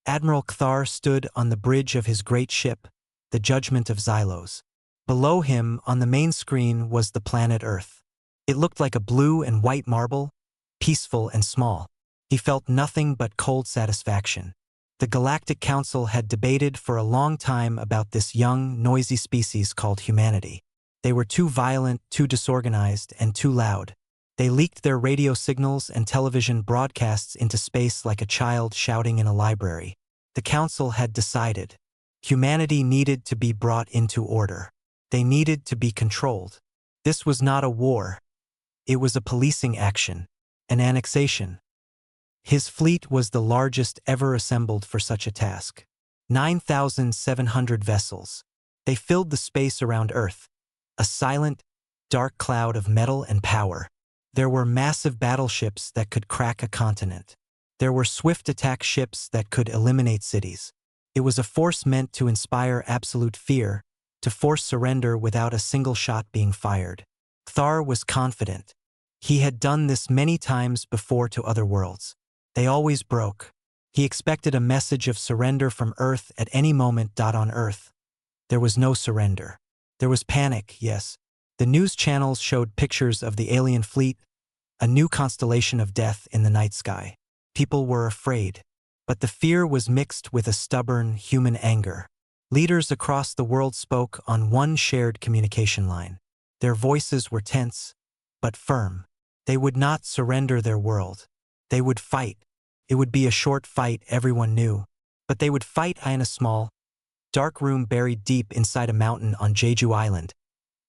Admiral Kthar stood on the bridge of his great ship, the Judgment of Xylos. Below him, on the main screen, was the planet Earth. It looked like a blue and white marble, peaceful and small. He felt nothing but cold satisfaction. The Galactic Council had debated for a long time about this young, noisy species called humanity. They were too violent, too disorganized, and too loud. They leaked their radio signals and television broadcasts into space like a child shouting in a library. The Council had decided. Humanity needed to be brought into order. They needed to be controlled. This was not a war. It was a policing action, an annexation. His fleet was the largest ever assembled for such a task. 9,700 vessels. They filled the space around Earth, a silent, dark cloud of metal and power. There were massive battleships that could crack a continent. There were swift attack ships that could eliminate cities. It was a force meant to inspire absolute fear, to force surrender without a single shot being fired. Kthar was confident. He had done this many times before to other worlds. They always broke. He expected a message of surrender from Earth at any moment. On Earth, there was no surrender. There was panic, yes. The news channels showed pictures of the alien fleet, a new constellation of death in the night sky. People were afraid, but the fear was mixed with a stubborn human anger. Leaders across the world spoke on one shared communication line. Their voices were tense, but firm. They would not surrender their world. They would fight. It would be a short fight, everyone knew. But they would fight in a small, dark room buried deep inside a mountain on Jeju Island.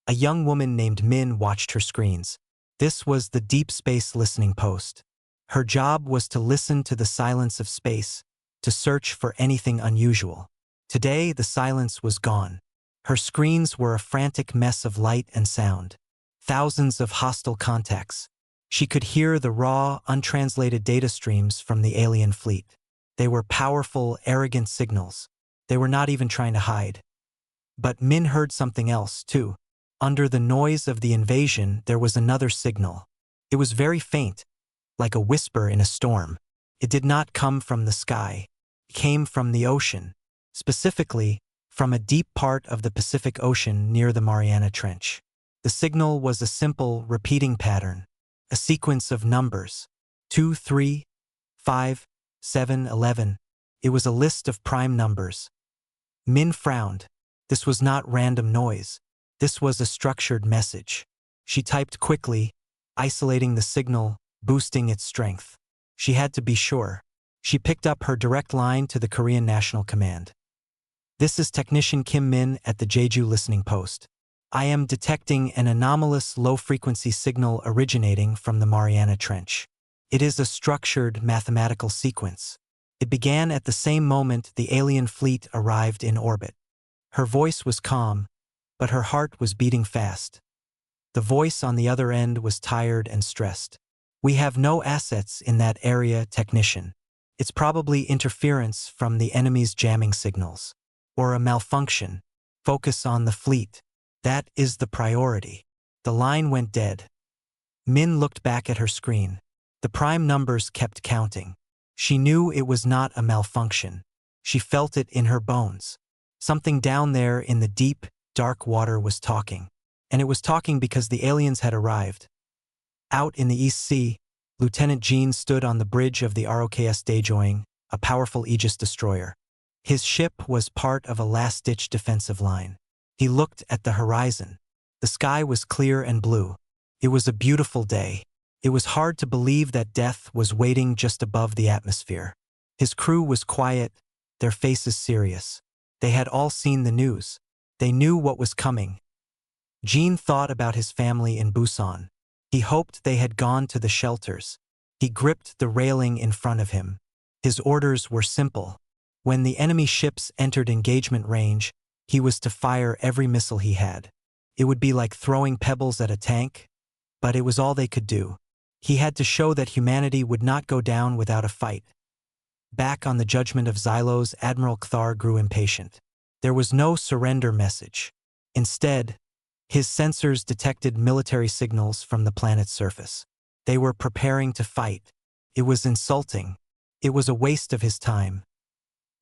A young woman named Min watched her screens. This was the Deep Space Listening Post. Her job was to listen to the silence of space, to search for anything unusual. Today, the silence was gone. Her screens were a frantic mess of light and sound. Thousands of hostile contacts. She could hear the raw, untranslated data streams from the alien fleet. They were powerful, arrogant signals. They were not even trying to hide. But Min heard something else, too. Under the noise of the invasion, there was another signal. It was very faint, like a whisper in a storm. It did not come from the sky. It came from the ocean, specifically from a deep part of the Pacific Ocean near the Mariana Trench. The signal was a simple, repeating pattern, a sequence of numbers, 2, 3, 5, 7, 11. It was a list of prime numbers. Min frowned. This was not random noise. This was a structured message. She typed quickly, isolating the signal, boosting its strength. She had to be sure. She picked up her direct line to the Korean National Command. This is Technician Kim Min at the Jeju Listening Post. I am detecting an anomalous low-frequency signal originating from the Mariana Trench. It is a structured mathematical sequence. It began at the same moment the alien fleet arrived in orbit. Her voice was calm, but her heart was beating fast. The voice on the other end was tired and stressed. We have no assets in that area, Technician. It's probably interference from the enemy's jamming signals. Or a malfunction. Focus on the fleet. That is the priority. The line went dead. Min looked back at her screen. The prime numbers kept counting. She knew it was not a malfunction. She felt it in her bones. Something down there in the deep, dark water was talking. And it was talking because the aliens had arrived. Out in the East Sea, Lieutenant Jean stood on the bridge of the ROKS Daejeong, a powerful Aegis destroyer. His ship was part of a last-ditch defensive line. He looked at the horizon. The sky was clear and blue. It was a beautiful day. It was hard to believe that death was waiting just above the atmosphere. His crew was quiet, their faces serious. They had all seen the news. They knew what was coming. Jean thought about his family in Busan. He hoped they had gone to the shelters. He gripped the railing in front of him. His orders were simple. When the enemy ships entered engagement range, he was to fire every missile he had. It would be like throwing pebbles at a tank, but it was all they could do. He had to show that humanity would not go down without a fight. Back on the Judgment of Xylos, Admiral Kthar grew impatient. There was no surrender message. Instead, his sensors detected military signals from the planet's surface. They were preparing to fight. It was insulting. It was a waste of his time.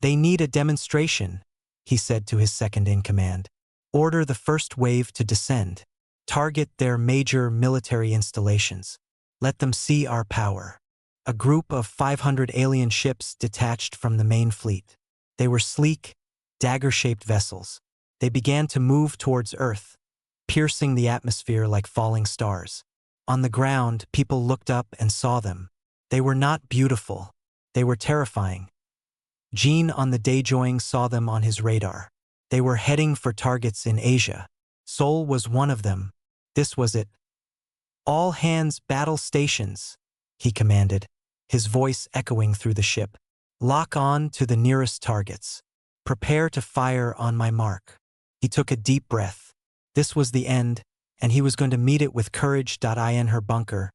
They need a demonstration, he said to his second-in-command. Order the first wave to descend. Target their major military installations. Let them see our power. A group of 500 alien ships detached from the main fleet. They were sleek, dagger-shaped vessels. They began to move towards Earth, piercing the atmosphere like falling stars. On the ground, people looked up and saw them. They were not beautiful. They were terrifying. Jean on the Daejeong saw them on his radar. They were heading for targets in Asia. Seoul was one of them. This was it. All hands battle stations, he commanded, his voice echoing through the ship. Lock on to the nearest targets. Prepare to fire on my mark. He took a deep breath. This was the end, and he was going to meet it with courage. In her bunker,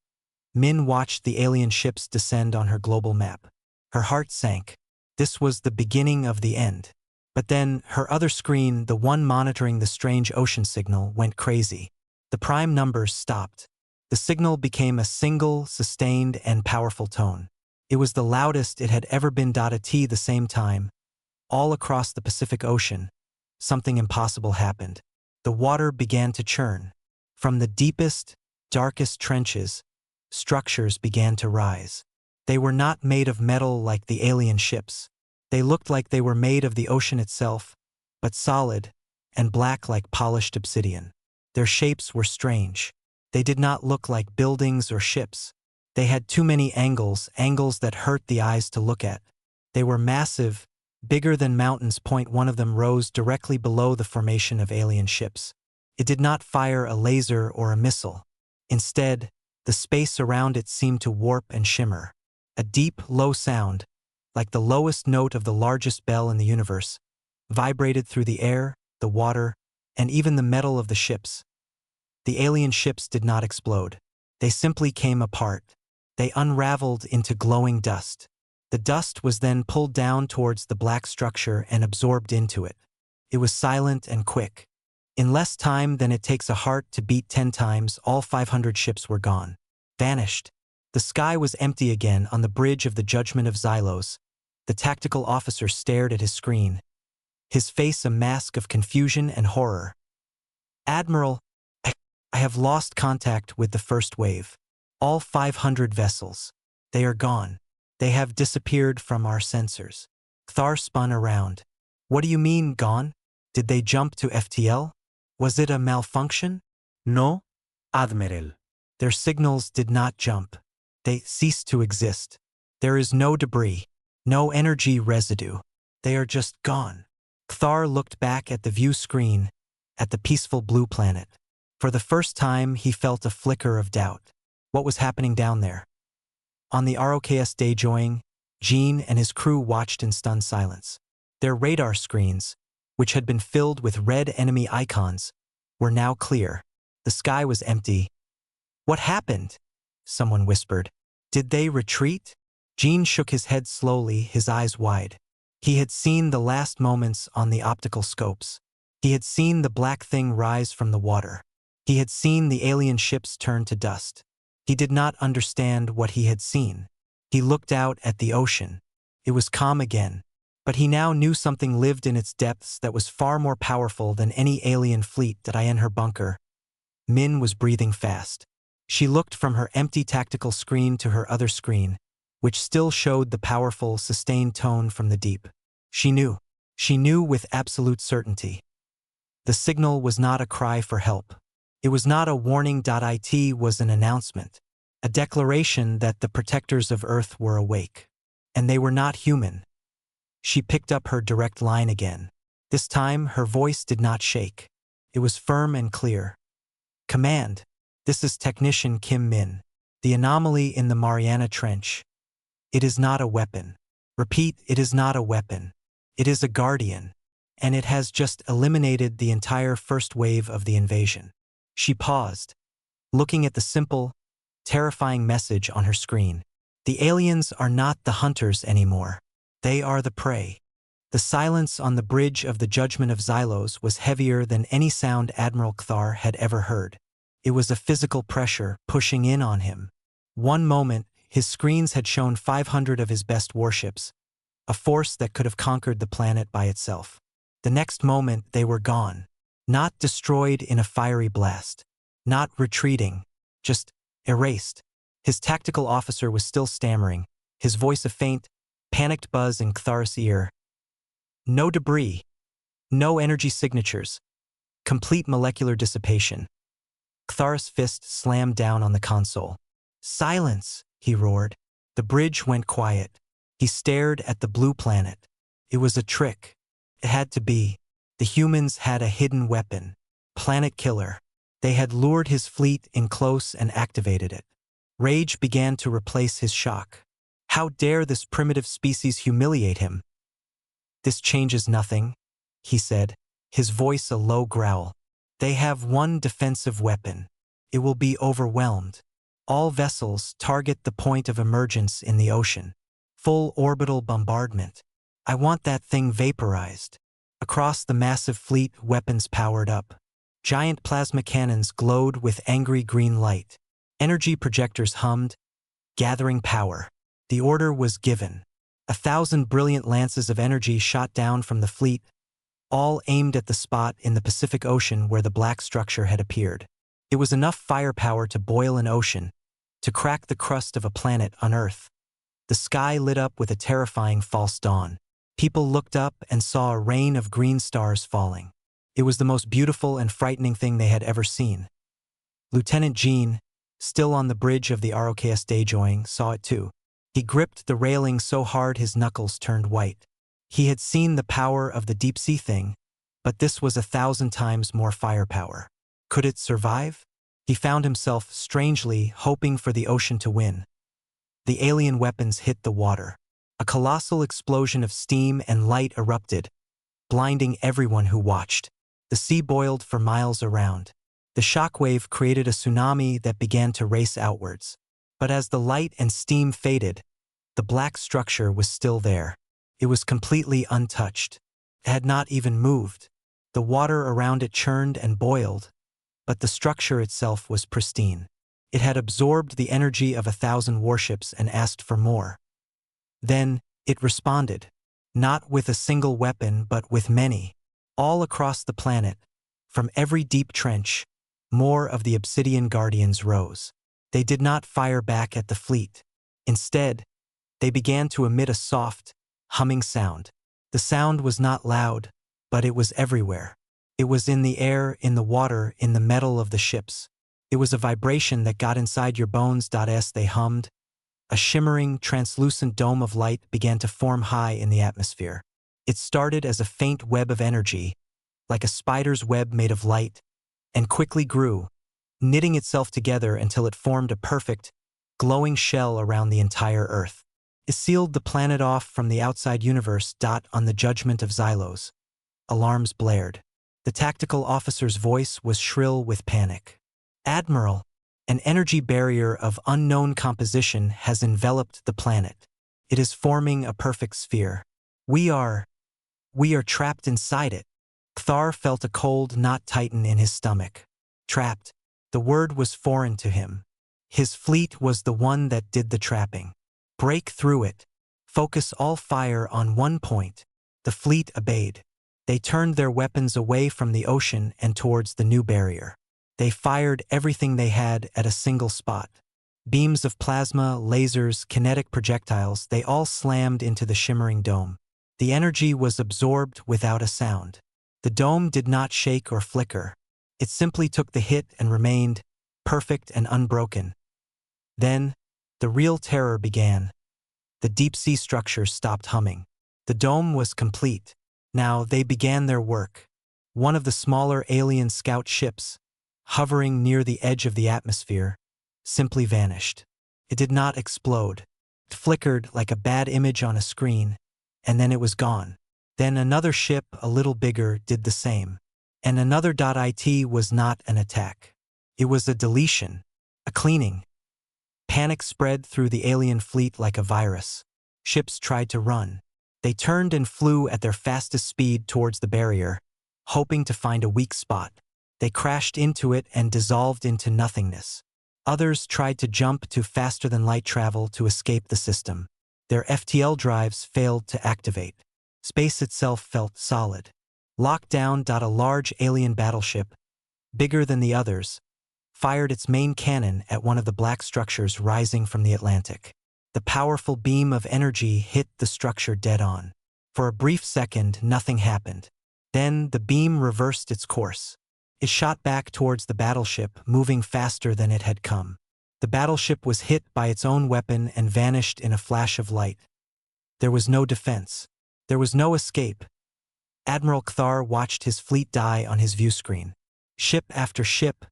Min watched the alien ships descend on her global map. Her heart sank. This was the beginning of the end. But then, her other screen, the one monitoring the strange ocean signal, went crazy. The prime numbers stopped. The signal became a single, sustained, and powerful tone. It was the loudest it had ever been. At the same time, all across the Pacific Ocean, something impossible happened. The water began to churn. From the deepest, darkest trenches, structures began to rise. They were not made of metal like the alien ships. They looked like they were made of the ocean itself, but solid and black like polished obsidian. Their shapes were strange. They did not look like buildings or ships. They had too many angles that hurt the eyes to look at. They were massive, bigger than mountains. One of them rose directly below the formation of alien ships. It did not fire a laser or a missile. Instead, the space around it seemed to warp and shimmer. A deep, low sound, like the lowest note of the largest bell in the universe, vibrated through the air, the water, and even the metal of the ships. The alien ships did not explode. They simply came apart. They unraveled into glowing dust. The dust was then pulled down towards the black structure and absorbed into it. It was silent and quick. In less time than it takes a heart to beat 10 times, all 500 ships were gone. Vanished. The sky was empty again. On the bridge of the Judgment of Xylos, the tactical officer stared at his screen, his face a mask of confusion and horror. Admiral, I have lost contact with the first wave. All 500 vessels. They are gone. They have disappeared from our sensors. Thar spun around. What do you mean, gone? Did they jump to FTL? Was it a malfunction? No, Admiral. Their signals did not jump. They ceased to exist. There is no debris, no energy residue. They are just gone. Thar looked back at the view screen, at the peaceful blue planet. For the first time, he felt a flicker of doubt. What was happening down there? On the ROKS Daejeong, Jean and his crew watched in stunned silence. Their radar screens, which had been filled with red enemy icons, were now clear. The sky was empty. What happened? Someone whispered. Did they retreat? Jean shook his head slowly, his eyes wide. He had seen the last moments on the optical scopes. He had seen the black thing rise from the water. He had seen the alien ships turn to dust. He did not understand what he had seen. He looked out at the ocean. It was calm again, but he now knew something lived in its depths that was far more powerful than any alien fleet. In her bunker, Min was breathing fast. She looked from her empty tactical screen to her other screen, which still showed the powerful, sustained tone from the deep. She knew. She knew with absolute certainty. The signal was not a cry for help. It was not a warning. It was an announcement, a declaration that the protectors of Earth were awake. And they were not human. She picked up her direct line again. This time, her voice did not shake. It was firm and clear. Command, this is Technician Kim Min. The anomaly in the Mariana Trench. It is not a weapon. Repeat, it is not a weapon. It is a guardian. And it has just eliminated the entire first wave of the invasion. She paused, looking at the simple, terrifying message on her screen. The aliens are not the hunters anymore. They are the prey. The silence on the bridge of the Judgment of Xylos was heavier than any sound Admiral Kthar had ever heard. It was a physical pressure pushing in on him. One moment, his screens had shown 500 of his best warships, a force that could have conquered the planet by itself. The next moment, they were gone. Not destroyed in a fiery blast. Not retreating. Just erased. His tactical officer was still stammering, his voice a faint, panicked buzz in Kthar's ear. No debris. No energy signatures. Complete molecular dissipation. Kthar's fist slammed down on the console. Silence, he roared. The bridge went quiet. He stared at the blue planet. It was a trick. It had to be. The humans had a hidden weapon. Planet killer. They had lured his fleet in close and activated it. Rage began to replace his shock. How dare this primitive species humiliate him? This changes nothing, he said, his voice a low growl. They have one defensive weapon. It will be overwhelmed. All vessels target the point of emergence in the ocean. Full orbital bombardment. I want that thing vaporized. Across the massive fleet, weapons powered up. Giant plasma cannons glowed with angry green light. Energy projectors hummed, gathering power. The order was given. 1,000 brilliant lances of energy shot down from the fleet, all aimed at the spot in the Pacific Ocean where the black structure had appeared. It was enough firepower to boil an ocean, to crack the crust of a planet on Earth. The sky lit up with a terrifying false dawn. People looked up and saw a rain of green stars falling. It was the most beautiful and frightening thing they had ever seen. Lieutenant Jean, still on the bridge of the ROKS Daejoing, saw it too. He gripped the railing so hard his knuckles turned white. He had seen the power of the deep-sea thing, but this was 1,000 times more firepower. Could it survive? He found himself strangely hoping for the ocean to win. The alien weapons hit the water. A colossal explosion of steam and light erupted, blinding everyone who watched. The sea boiled for miles around. The shockwave created a tsunami that began to race outwards. But as the light and steam faded, the black structure was still there. It was completely untouched. It had not even moved. The water around it churned and boiled, but the structure itself was pristine. It had absorbed the energy of 1,000 warships and asked for more. Then it responded, not with a single weapon but with many. All across the planet, from every deep trench, more of the Obsidian Guardians rose. They did not fire back at the fleet. Instead, they began to emit a soft, humming sound. The sound was not loud, but it was everywhere. It was in the air, in the water, in the metal of the ships. It was a vibration that got inside your bones. As they hummed, a shimmering, translucent dome of light began to form high in the atmosphere. It started as a faint web of energy, like a spider's web made of light, and quickly grew, knitting itself together until it formed a perfect, glowing shell around the entire Earth. It sealed the planet off from the outside universe. On the judgment of Xylos. Alarms blared. The tactical officer's voice was shrill with panic. Admiral, an energy barrier of unknown composition has enveloped the planet. It is forming a perfect sphere. We are trapped inside it. Kthar felt a cold knot tighten in his stomach. Trapped. The word was foreign to him. His fleet was the one that did the trapping. Break through it. Focus all fire on one point. The fleet obeyed. They turned their weapons away from the ocean and towards the new barrier. They fired everything they had at a single spot. Beams of plasma, lasers, kinetic projectiles, they all slammed into the shimmering dome. The energy was absorbed without a sound. The dome did not shake or flicker. It simply took the hit and remained, perfect and unbroken. Then, the real terror began. The deep-sea structure stopped humming. The dome was complete. Now they began their work. One of the smaller alien scout ships, hovering near the edge of the atmosphere, simply vanished. It did not explode. It flickered like a bad image on a screen, and then it was gone. Then another ship, a little bigger, did the same. And another. It was not an attack. It was a deletion, a cleaning. Panic spread through the alien fleet like a virus. Ships tried to run. They turned and flew at their fastest speed towards the barrier, hoping to find a weak spot. They crashed into it and dissolved into nothingness. Others tried to jump to faster-than-light travel to escape the system. Their FTL drives failed to activate. Space itself felt solid. Locked down. A large alien battleship, bigger than the others, fired its main cannon at one of the black structures rising from the Atlantic. The powerful beam of energy hit the structure dead on. For a brief second, nothing happened. Then the beam reversed its course. It shot back towards the battleship, moving faster than it had come. The battleship was hit by its own weapon and vanished in a flash of light. There was no defense. There was no escape. Admiral Kthar watched his fleet die on his view screen. Ship after ship,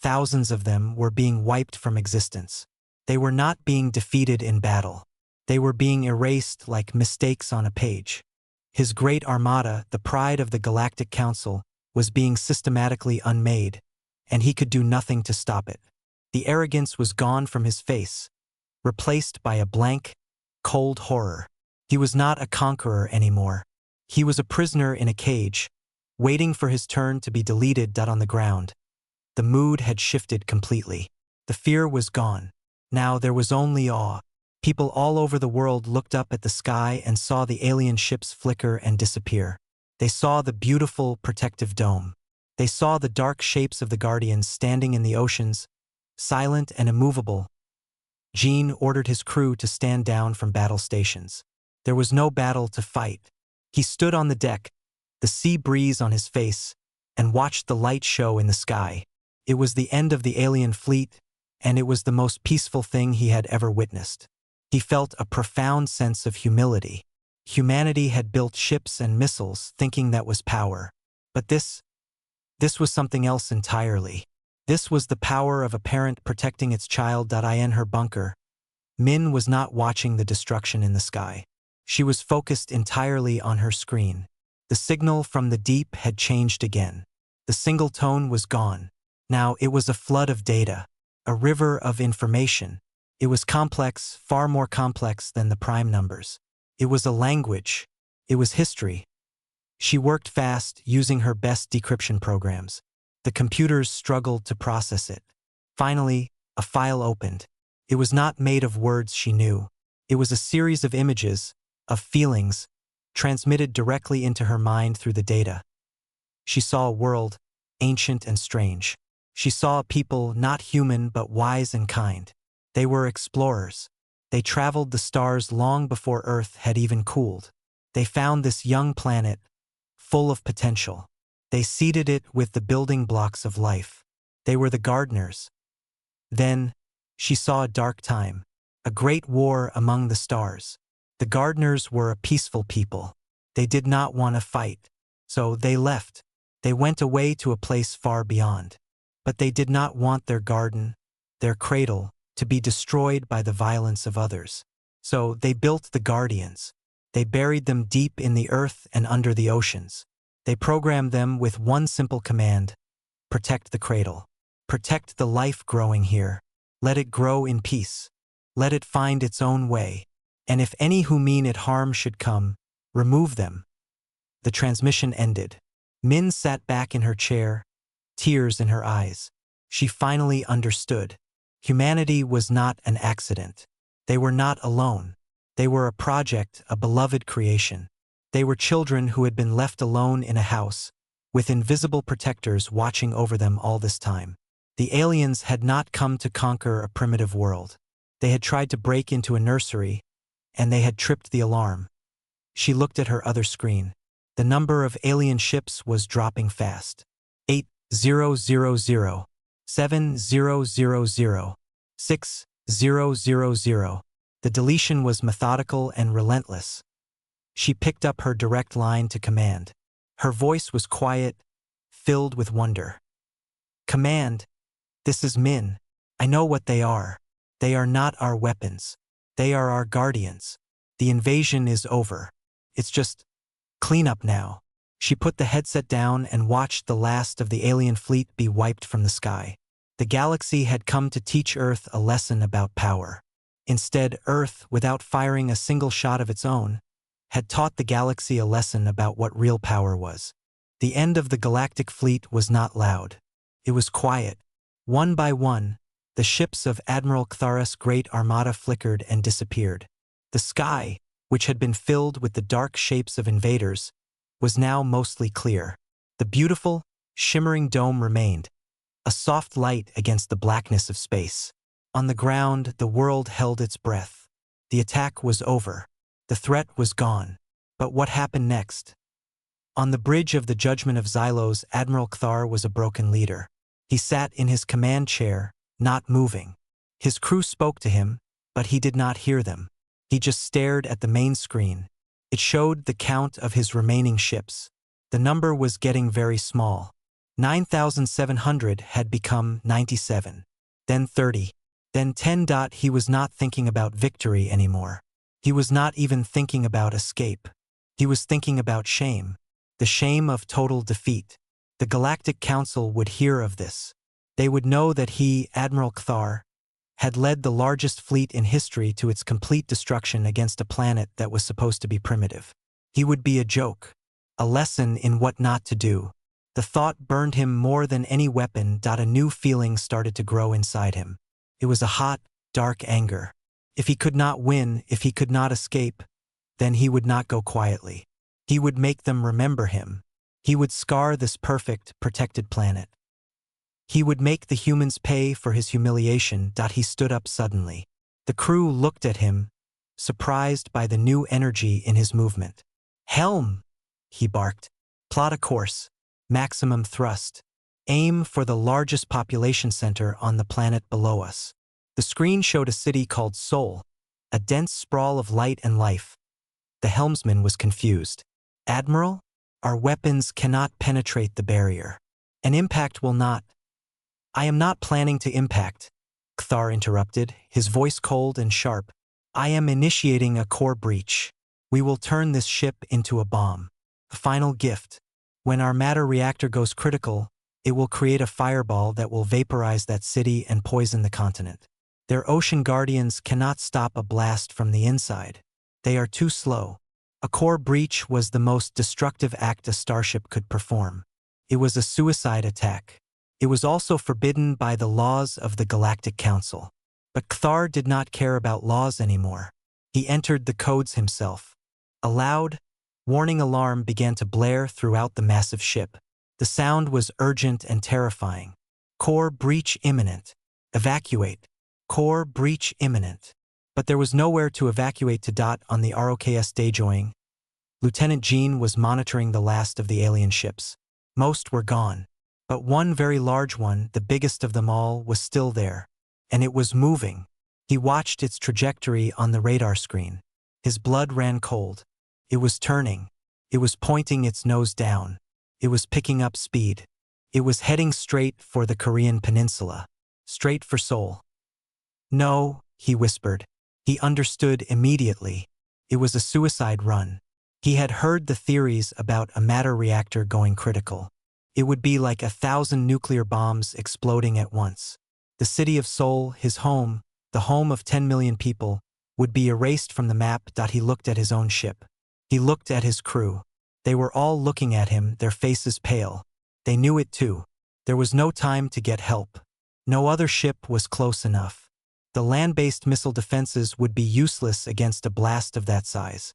thousands of them, were being wiped from existence. They were not being defeated in battle. They were being erased like mistakes on a page. His great armada, the pride of the Galactic Council, was being systematically unmade, and he could do nothing to stop it. The arrogance was gone from his face, replaced by a blank, cold horror. He was not a conqueror anymore. He was a prisoner in a cage, waiting for his turn to be deleted. On the ground, the mood had shifted completely. The fear was gone. Now there was only awe. People all over the world looked up at the sky and saw the alien ships flicker and disappear. They saw the beautiful, protective dome. They saw the dark shapes of the Guardians standing in the oceans, silent and immovable. Gene ordered his crew to stand down from battle stations. There was no battle to fight. He stood on the deck, the sea breeze on his face, and watched the light show in the sky. It was the end of the alien fleet, and it was the most peaceful thing he had ever witnessed. He felt a profound sense of humility. Humanity had built ships and missiles thinking that was power. But this was something else entirely. This was the power of a parent protecting its child. In her bunker, Min was not watching the destruction in the sky. She was focused entirely on her screen. The signal from the deep had changed again. The single tone was gone. Now it was a flood of data, a river of information. It was complex, far more complex than the prime numbers. It was a language. It was history. She worked fast, using her best decryption programs. The computers struggled to process it. Finally, a file opened. It was not made of words she knew. It was a series of images, of feelings, transmitted directly into her mind through the data. She saw a world, ancient and strange. She saw a people not human but wise and kind. They were explorers. They traveled the stars long before Earth had even cooled. They found this young planet, full of potential. They seeded it with the building blocks of life. They were the gardeners. Then, she saw a dark time, a great war among the stars. The gardeners were a peaceful people. They did not want to fight, so they left. They went away to a place far beyond. But they did not want their garden, their cradle, to be destroyed by the violence of others. So they built the guardians. They buried them deep in the earth and under the oceans. They programmed them with one simple command: protect the cradle. Protect the life growing here. Let it grow in peace. Let it find its own way. And if any who mean it harm should come, remove them. The transmission ended. Min sat back in her chair, tears in her eyes. She finally understood. Humanity was not an accident. They were not alone. They were a project, a beloved creation. They were children who had been left alone in a house, with invisible protectors watching over them all this time. The aliens had not come to conquer a primitive world. They had tried to break into a nursery, and they had tripped the alarm. She looked at her other screen. The number of alien ships was dropping fast. 8000, 7000, 6000. The deletion was methodical and relentless. She picked up her direct line to command. Her voice was quiet, filled with wonder. Command, this is Min. I know what they are. They are not our weapons. They are our guardians. The invasion is over. It's just cleanup now. She put the headset down and watched the last of the alien fleet be wiped from the sky. The galaxy had come to teach Earth a lesson about power. Instead, Earth, without firing a single shot of its own, had taught the galaxy a lesson about what real power was. The end of the galactic fleet was not loud. It was quiet. One by one, the ships of Admiral Ktharis' great armada flickered and disappeared. The sky, which had been filled with the dark shapes of invaders, was now mostly clear. The beautiful, shimmering dome remained, a soft light against the blackness of space. On the ground, the world held its breath. The attack was over. The threat was gone. But what happened next? On the bridge of the Judgment of Xylos, Admiral Kthar was a broken leader. He sat in his command chair, not moving. His crew spoke to him, but he did not hear them. He just stared at the main screen. It showed the count of his remaining ships. The number was getting very small. 9,700 had become 97. Then 30. Then 10. He was not thinking about victory anymore. He was not even thinking about escape. He was thinking about shame. The shame of total defeat. The Galactic Council would hear of this. They would know that he, Admiral Kthar, had led the largest fleet in history to its complete destruction against a planet that was supposed to be primitive. He would be a joke, a lesson in what not to do. The thought burned him more than any weapon. A new feeling started to grow inside him. It was a hot, dark anger. If he could not win, if he could not escape, then he would not go quietly. He would make them remember him. He would scar this perfect, protected planet. He would make the humans pay for his humiliation. He stood up suddenly. The crew looked at him, surprised by the new energy in his movement. "Helm!" he barked. "Plot a course. Maximum thrust. Aim for the largest population center on the planet below us." The screen showed a city called Sol, a dense sprawl of light and life. The helmsman was confused. "Admiral, our weapons cannot penetrate the barrier. An impact will not." "I am not planning to impact," Kthar interrupted, his voice cold and sharp. "I am initiating a core breach. We will turn this ship into a bomb. A final gift. When our matter reactor goes critical, it will create a fireball that will vaporize that city and poison the continent. Their ocean guardians cannot stop a blast from the inside. They are too slow." A core breach was the most destructive act a starship could perform. It was a suicide attack. It was also forbidden by the laws of the Galactic Council. But Kthar did not care about laws anymore. He entered the codes himself. A loud, warning alarm began to blare throughout the massive ship. The sound was urgent and terrifying. "Core breach imminent. Evacuate. Core breach imminent." But there was nowhere to evacuate to. On the ROKS Daejoing, Lieutenant Jean was monitoring the last of the alien ships. Most were gone. But one very large one, the biggest of them all, was still there. And it was moving. He watched its trajectory on the radar screen. His blood ran cold. It was turning. It was pointing its nose down. It was picking up speed. It was heading straight for the Korean peninsula. Straight for Seoul. "No," he whispered. He understood immediately. It was a suicide run. He had heard the theories about a matter reactor going critical. It would be like 1,000 nuclear bombs exploding at once. The city of Seoul, his home, the home of 10 million people, would be erased from the map. He looked at his own ship. He looked at his crew. They were all looking at him, their faces pale. They knew it too. There was no time to get help. No other ship was close enough. The land-based missile defenses would be useless against a blast of that size.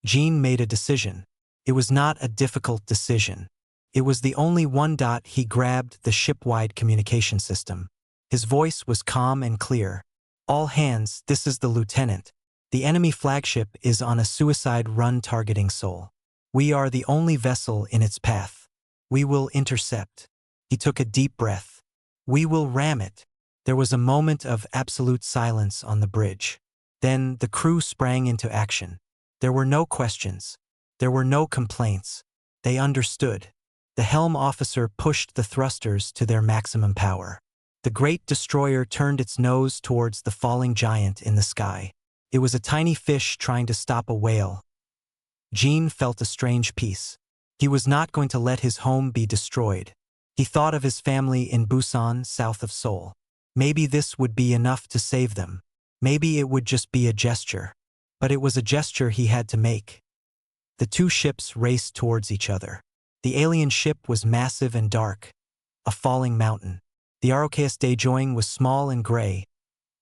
Jean made a decision. It was not a difficult decision. It was the only one. He grabbed the ship-wide communication system. His voice was calm and clear. "All hands, this is the lieutenant. The enemy flagship is on a suicide run targeting Seoul. We are the only vessel in its path. We will intercept." He took a deep breath. "We will ram it." There was a moment of absolute silence on the bridge. Then the crew sprang into action. There were no questions. There were no complaints. They understood. The helm officer pushed the thrusters to their maximum power. The great destroyer turned its nose towards the falling giant in the sky. It was a tiny fish trying to stop a whale. Jean felt a strange peace. He was not going to let his home be destroyed. He thought of his family in Busan, south of Seoul. Maybe this would be enough to save them. Maybe it would just be a gesture. But it was a gesture he had to make. The two ships raced towards each other. The alien ship was massive and dark, a falling mountain. The ROKS Daejoing was small and gray,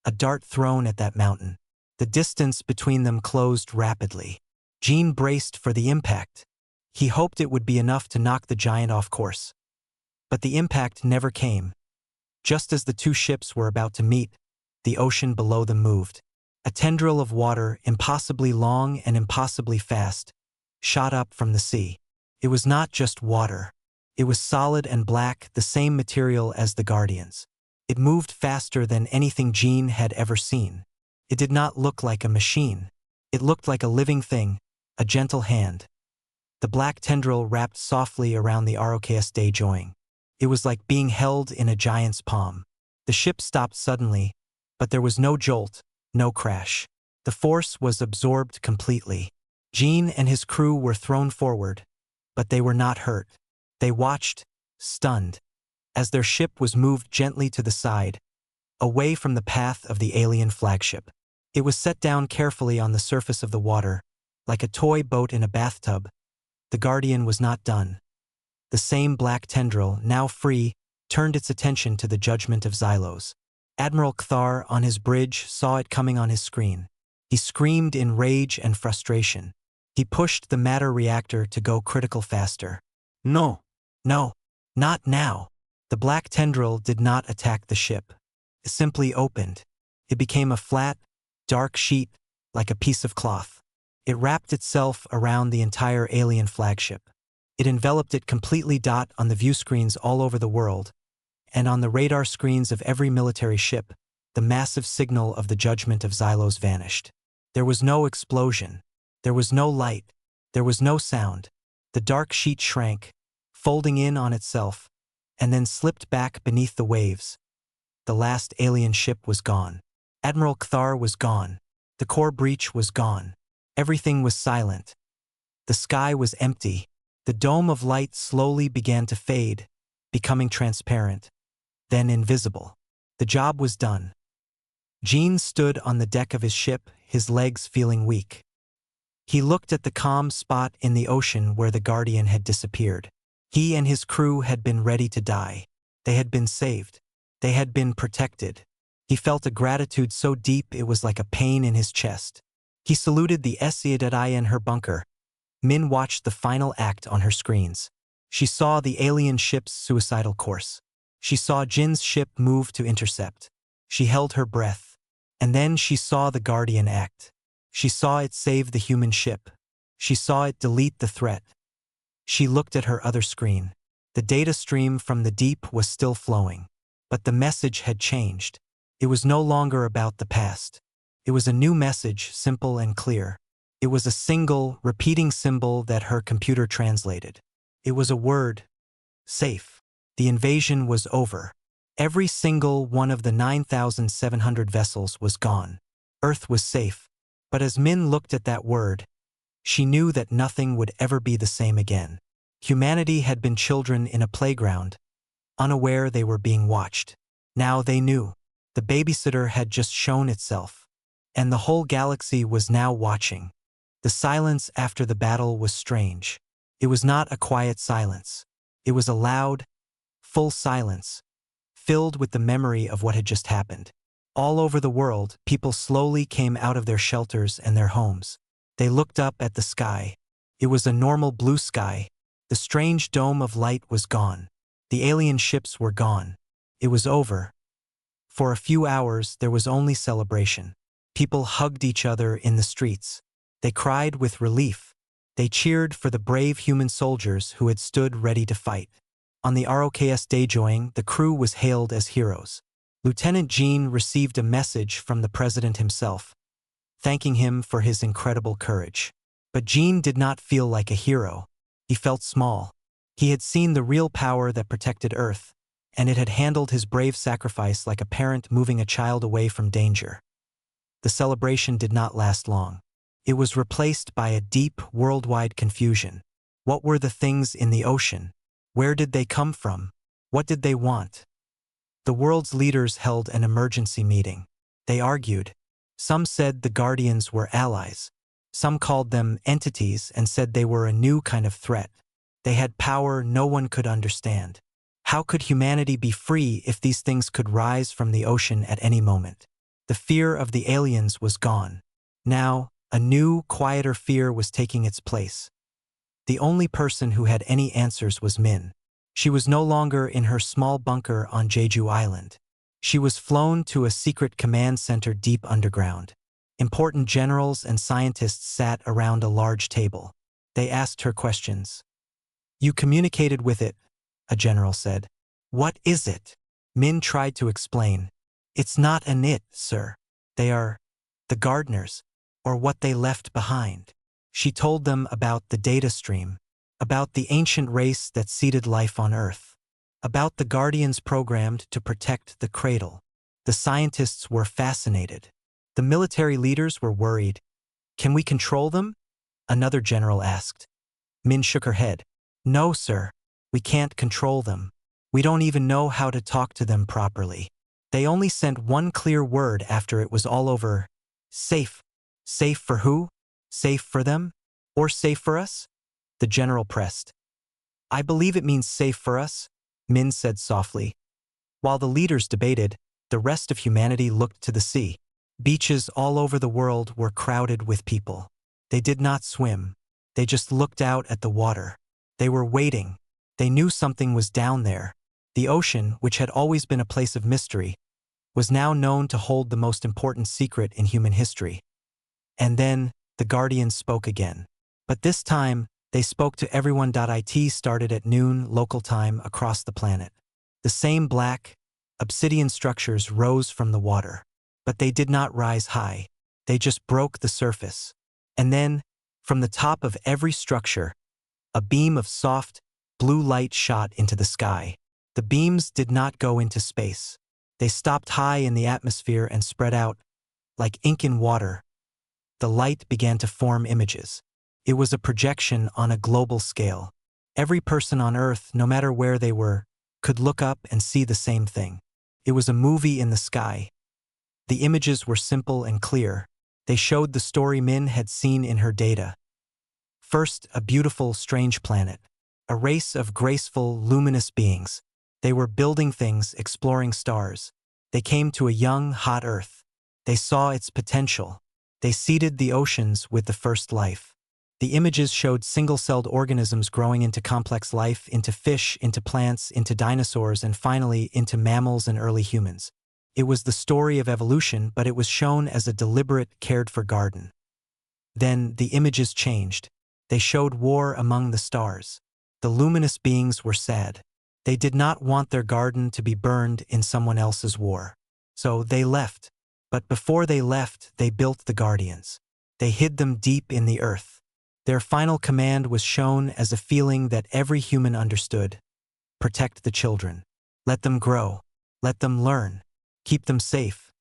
a dart thrown at that mountain. The distance between them closed rapidly. Gene braced for the impact. He hoped it would be enough to knock the giant off course. But the impact never came. Just as the two ships were about to meet, the ocean below them moved. A tendril of water, impossibly long and impossibly fast, shot up from the sea. It was not just water. It was solid and black, the same material as the Guardians. It moved faster than anything Gene had ever seen. It did not look like a machine. It looked like a living thing, a gentle hand. The black tendril wrapped softly around the ROKS Daejoing. It was like being held in a giant's palm. The ship stopped suddenly, but there was no jolt, no crash. The force was absorbed completely. Gene and his crew were thrown forward, but they were not hurt. They watched, stunned, as their ship was moved gently to the side, away from the path of the alien flagship. It was set down carefully on the surface of the water, like a toy boat in a bathtub. The Guardian was not done. The same black tendril, now free, turned its attention to the judgment of Xylos. Admiral Kthar on his bridge saw it coming on his screen. He screamed in rage and frustration. He pushed the matter reactor to go critical faster. No. No, not now. The black tendril did not attack the ship. It simply opened. It became a flat, dark sheet, like a piece of cloth. It wrapped itself around the entire alien flagship. It enveloped it completely. On the view screens all over the world, and on the radar screens of every military ship, the massive signal of the judgment of Xylos vanished. There was no explosion. There was no light. There was no sound. The dark sheet shrank, folding in on itself, and then slipped back beneath the waves. The last alien ship was gone. Admiral Kthar was gone. The core breach was gone. Everything was silent. The sky was empty. The dome of light slowly began to fade, becoming transparent, then invisible. The job was done. Gene stood on the deck of his ship, his legs feeling weak. He looked at the calm spot in the ocean where the Guardian had disappeared. He and his crew had been ready to die. They had been saved. They had been protected. He felt a gratitude so deep it was like a pain in his chest. He saluted the SCI in her bunker. Min watched the final act on her screens. She saw the alien ship's suicidal course. She saw Jin's ship move to intercept. She held her breath. And then she saw the Guardian act. She saw it save the human ship. She saw it delete the threat. She looked at her other screen. The data stream from the deep was still flowing. But the message had changed. It was no longer about the past. It was a new message, simple and clear. It was a single, repeating symbol that her computer translated. It was a word: safe. The invasion was over. Every single one of the 9,700 vessels was gone. Earth was safe. But as Min looked at that word, she knew that nothing would ever be the same again. Humanity had been children in a playground, unaware they were being watched. Now they knew. The babysitter had just shown itself. And the whole galaxy was now watching. The silence after the battle was strange. It was not a quiet silence. It was a loud, full silence, filled with the memory of what had just happened. All over the world, people slowly came out of their shelters and their homes. They looked up at the sky. It was a normal blue sky. The strange dome of light was gone. The alien ships were gone. It was over. For a few hours, there was only celebration. People hugged each other in the streets. They cried with relief. They cheered for the brave human soldiers who had stood ready to fight. On the ROKS Daejoing, the crew was hailed as heroes. Lieutenant Gene received a message from the president himself, thanking him for his incredible courage. But Gene did not feel like a hero. He felt small. He had seen the real power that protected Earth, and it had handled his brave sacrifice like a parent moving a child away from danger. The celebration did not last long. It was replaced by a deep, worldwide confusion. What were the things in the ocean? Where did they come from? What did they want? The world's leaders held an emergency meeting. They argued. Some said the Guardians were allies. Some called them entities and said they were a new kind of threat. They had power no one could understand. How could humanity be free if these things could rise from the ocean at any moment? The fear of the aliens was gone. Now, a new, quieter fear was taking its place. The only person who had any answers was Min. She was no longer in her small bunker on Jeju Island. She was flown to a secret command center deep underground. Important generals and scientists sat around a large table. They asked her questions. "You communicated with it," a general said. "What is it?" Min tried to explain. "It's not an it, sir. They are the gardeners, or what they left behind." She told them about the data stream, about the ancient race that seeded life on Earth, about the guardians programmed to protect the cradle. The scientists were fascinated. The military leaders were worried. "Can we control them?" another general asked. Min shook her head. "No, sir. We can't control them. We don't even know how to talk to them properly." They only sent one clear word after it was all over. "Safe." "Safe for who? Safe for them? Or safe for us?" the general pressed. "I believe it means safe for us," Min said softly. While the leaders debated, the rest of humanity looked to the sea. Beaches all over the world were crowded with people. They did not swim. They just looked out at the water. They were waiting. They knew something was down there. The ocean, which had always been a place of mystery, was now known to hold the most important secret in human history. And then, the Guardians spoke again. But this time, they spoke to everyone. It started at noon local time across the planet. The same black, obsidian structures rose from the water. But they did not rise high. They just broke the surface. And then, from the top of every structure, a beam of soft, blue light shot into the sky. The beams did not go into space. They stopped high in the atmosphere and spread out, like ink in water. The light began to form images. It was a projection on a global scale. Every person on Earth, no matter where they were, could look up and see the same thing. It was a movie in the sky. The images were simple and clear. They showed the story Min had seen in her data. First, a beautiful, strange planet. A race of graceful, luminous beings. They were building things, exploring stars. They came to a young, hot Earth. They saw its potential. They seeded the oceans with the first life. The images showed single-celled organisms growing into complex life, into fish, into plants, into dinosaurs, and finally into mammals and early humans. It was the story of evolution, but it was shown as a deliberate, cared-for garden. Then the images changed. They showed war among the stars. The luminous beings were sad. They did not want their garden to be burned in someone else's war. So they left. But before they left, they built the guardians. They hid them deep in the earth. Their final command was shown as a feeling that every human understood. Protect the children. Let them grow. Let them learn. Keep them safe.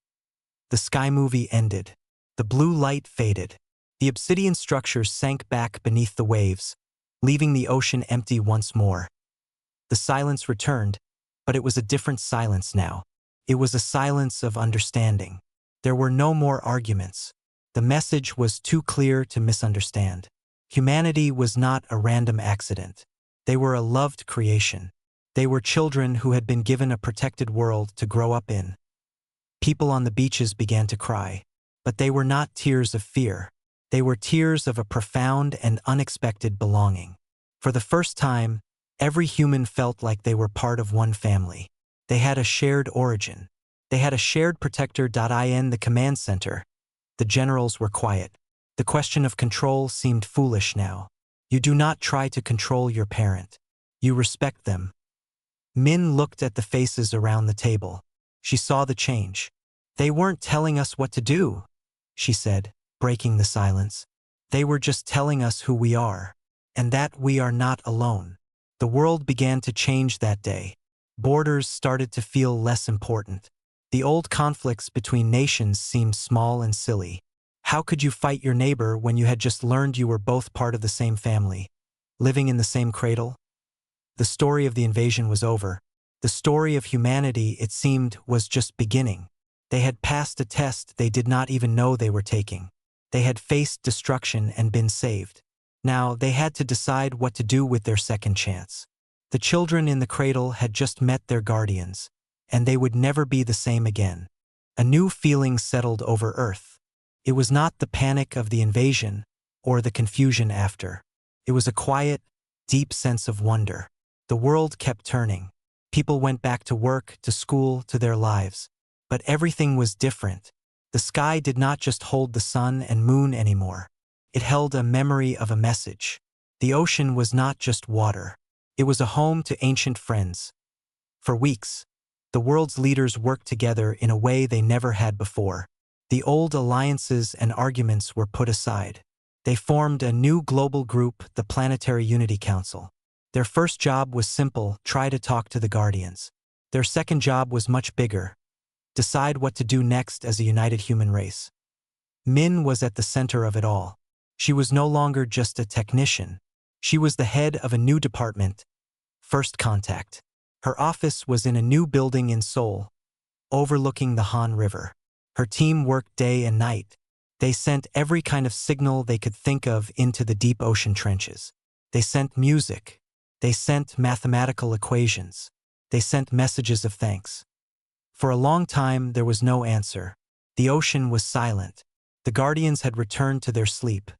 The sky movie ended. The blue light faded. The obsidian structures sank back beneath the waves, leaving the ocean empty once more. The silence returned, but it was a different silence now. It was a silence of understanding. There were no more arguments. The message was too clear to misunderstand. Humanity was not a random accident. They were a loved creation. They were children who had been given a protected world to grow up in. People on the beaches began to cry, but they were not tears of fear. They were tears of a profound and unexpected belonging. For the first time, every human felt like they were part of one family. They had a shared origin. They had a shared protector. In the command center, the generals were quiet. The question of control seemed foolish now. You do not try to control your parent. You respect them. Min looked at the faces around the table. She saw the change. They weren't telling us what to do, she said, breaking the silence. They were just telling us who we are, and that we are not alone. The world began to change that day. Borders started to feel less important. The old conflicts between nations seemed small and silly. How could you fight your neighbor when you had just learned you were both part of the same family, living in the same cradle? The story of the invasion was over. The story of humanity, it seemed, was just beginning. They had passed a test they did not even know they were taking. They had faced destruction and been saved. Now they had to decide what to do with their second chance. The children in the cradle had just met their guardians, and they would never be the same again. A new feeling settled over Earth. It was not the panic of the invasion or the confusion after. It was a quiet, deep sense of wonder. The world kept turning. People went back to work, to school, to their lives. But everything was different. The sky did not just hold the sun and moon anymore. It held a memory of a message. The ocean was not just water. It was a home to ancient friends. For weeks, the world's leaders worked together in a way they never had before. The old alliances and arguments were put aside. They formed a new global group, the Planetary Unity Council. Their first job was simple: try to talk to the Guardians. Their second job was much bigger: decide what to do next as a united human race. Min was at the center of it all. She was no longer just a technician. She was the head of a new department, First Contact. Her office was in a new building in Seoul, overlooking the Han River. Her team worked day and night. They sent every kind of signal they could think of into the deep ocean trenches. They sent music. They sent mathematical equations. They sent messages of thanks. For a long time, there was no answer. The ocean was silent. The Guardians had returned to their sleep.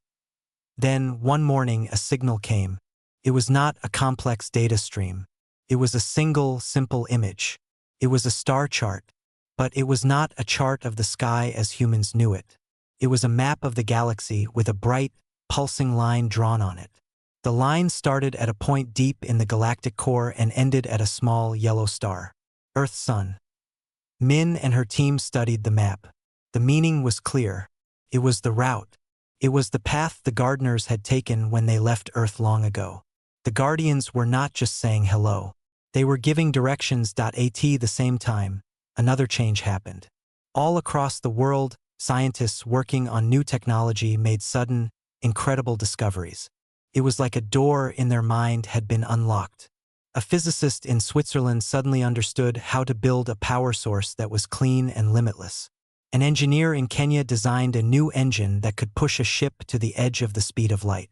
Then, one morning, a signal came. It was not a complex data stream. It was a single, simple image. It was a star chart. But it was not a chart of the sky as humans knew it. It was a map of the galaxy with a bright, pulsing line drawn on it. The line started at a point deep in the galactic core and ended at a small yellow star. Earth's sun. Min and her team studied the map. The meaning was clear. It was the route. It was the path the gardeners had taken when they left Earth long ago. The Guardians were not just saying hello. They were giving directions. At the same time, another change happened. All across the world, scientists working on new technology made sudden, incredible discoveries. It was like a door in their mind had been unlocked. A physicist in Switzerland suddenly understood how to build a power source that was clean and limitless. An engineer in Kenya designed a new engine that could push a ship to the edge of the speed of light.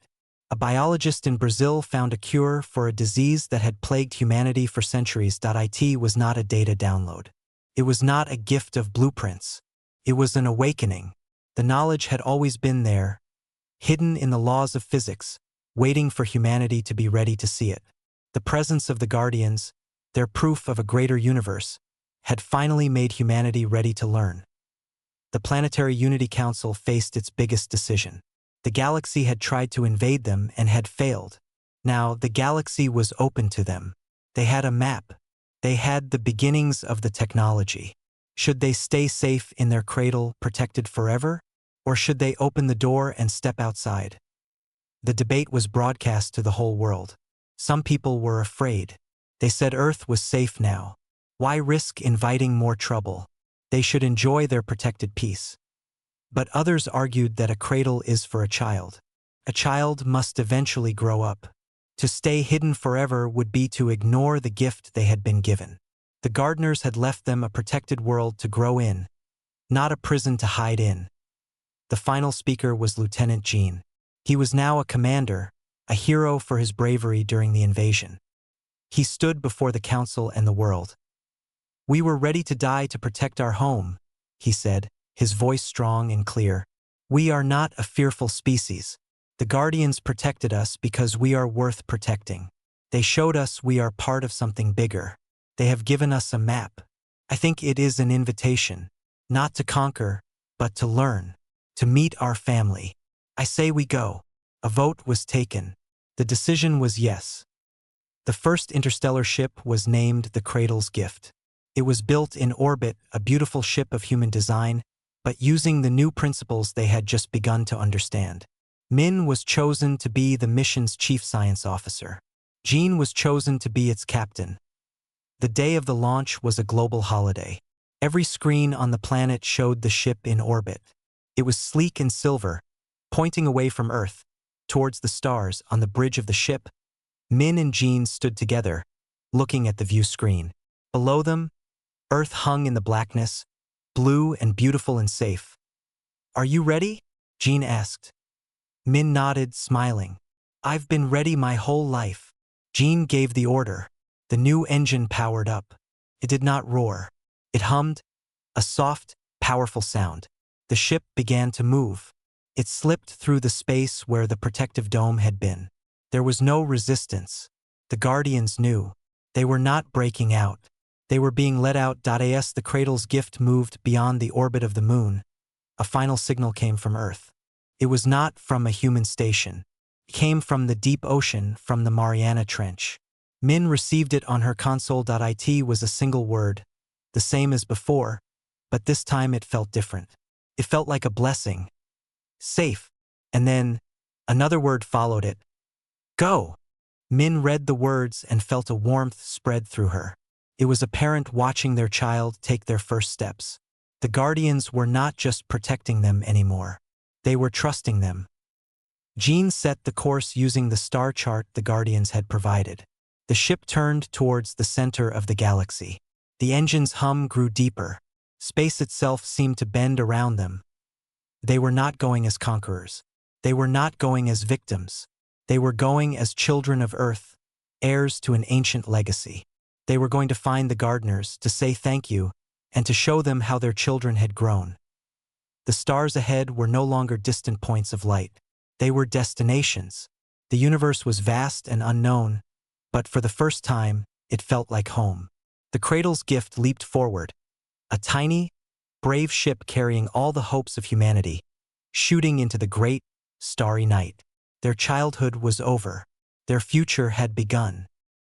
A biologist in Brazil found a cure for a disease that had plagued humanity for centuries. It was not a data download. It was not a gift of blueprints. It was an awakening. The knowledge had always been there, hidden in the laws of physics, waiting for humanity to be ready to see it. The presence of the Guardians, their proof of a greater universe, had finally made humanity ready to learn. The Planetary Unity Council faced its biggest decision. The galaxy had tried to invade them and had failed. Now, the galaxy was open to them. They had a map. They had the beginnings of the technology. Should they stay safe in their cradle, protected forever? Or should they open the door and step outside? The debate was broadcast to the whole world. Some people were afraid. They said Earth was safe now. Why risk inviting more trouble? They should enjoy their protected peace. But others argued that a cradle is for a child. A child must eventually grow up. To stay hidden forever would be to ignore the gift they had been given. The gardeners had left them a protected world to grow in, not a prison to hide in. The final speaker was Lieutenant Jean. He was now a commander, a hero for his bravery during the invasion. He stood before the council and the world. "We were ready to die to protect our home," he said, his voice strong and clear. "We are not a fearful species. The Guardians protected us because we are worth protecting. They showed us we are part of something bigger. They have given us a map. I think it is an invitation, not to conquer, but to learn, to meet our family. I say we go." A vote was taken. The decision was yes. The first interstellar ship was named the Cradle's Gift. It was built in orbit, a beautiful ship of human design, but using the new principles they had just begun to understand. Min was chosen to be the mission's chief science officer. Jean was chosen to be its captain. The day of the launch was a global holiday. Every screen on the planet showed the ship in orbit. It was sleek and silver, pointing away from Earth, towards the stars. On the bridge of the ship, Min and Jean stood together, looking at the view screen. Below them, Earth hung in the blackness, blue and beautiful and safe. "Are you ready?" Jean asked. Min nodded, smiling. "I've been ready my whole life." Jean gave the order. The new engine powered up. It did not roar. It hummed, a soft, powerful sound. The ship began to move. It slipped through the space where the protective dome had been. There was no resistance. The Guardians knew. They were not breaking out. They were being let out. As the cradle's gift moved beyond the orbit of the moon, a final signal came from Earth. It was not from a human station. It came from the deep ocean, from the Mariana Trench. Min received it on her console. It was a single word, the same as before, but this time it felt different. It felt like a blessing. Safe. And then, another word followed it. Go! Min read the words and felt a warmth spread through her. It was a parent watching their child take their first steps. The Guardians were not just protecting them anymore. They were trusting them. Jean set the course using the star chart the Guardians had provided. The ship turned towards the center of the galaxy. The engine's hum grew deeper. Space itself seemed to bend around them. They were not going as conquerors. They were not going as victims. They were going as children of Earth, heirs to an ancient legacy. They were going to find the gardeners, to say thank you, and to show them how their children had grown. The stars ahead were no longer distant points of light. They were destinations. The universe was vast and unknown, but for the first time, it felt like home. The cradle's gift leaped forward. A tiny, brave ship carrying all the hopes of humanity, shooting into the great, starry night. Their childhood was over. Their future had begun.